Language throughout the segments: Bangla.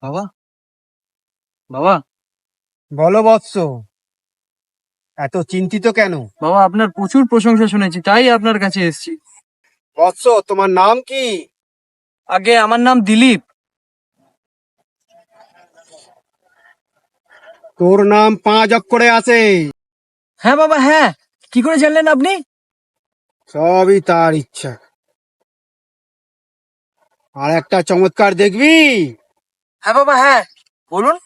বাবা, বাবা, বলো বৎস, এত চিন্তিত কেন? বাবা, আপনার প্রচুর প্রশংসা শুনেছি, তাই আপনার কাছে এসেছি। বৎস, তোমার নাম কি? আগে আমার নাম দিলীপ। তোর নাম 5 অক্ষরে আছে। হ্যাঁ বাবা, হ্যাঁ। কি করে জানলেন আপনি? সবই তার ইচ্ছা। আর একটা চমৎকার দেখবি? হ্যাঁ বাবা, হ্যাঁ, বলুন।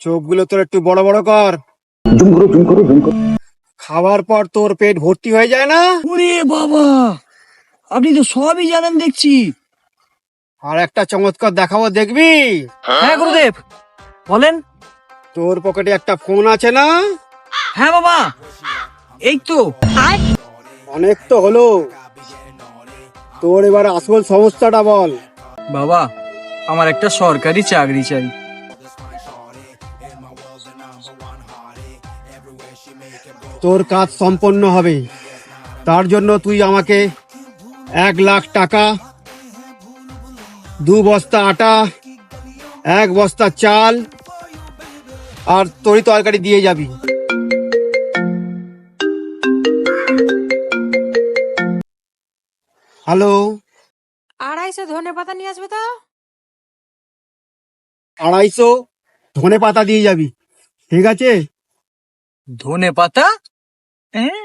চোখগুলো তোর একটু বড় বড় কর। খাওয়ার পর তোর পেট ভর্তি হয়ে যায় না? ওরে বাবা, আপনি তো সবই জানেন দেখছি। আর একটা চমৎকার দেখাবো, দেখবি? হ্যাঁ গুরুদেব, বলেন। তোর পকেটে একটা ফোন আছে না? হ্যাঁ বাবা, এই তো। অনেক তো হলো, তোর এবার আসল সমস্যাটা বল। বাবা, আমার একটা সরকারি চাকরি চাই। তোর কাজ সম্পন্ন হবে, তার জন্য তুই আমাকে 1,00,000 টাকা, 2 বস্তা আটা, 1 বস্তা চাল আর তরি তরকারি দিয়ে যাবি। হ্যালো, 250 ধনেপাতা নিয়ে আসবে তো। 250 ধনে পাতা দিয়ে যাবি, ঠিক আছে? ধনে পাতা? হ্যাঁ।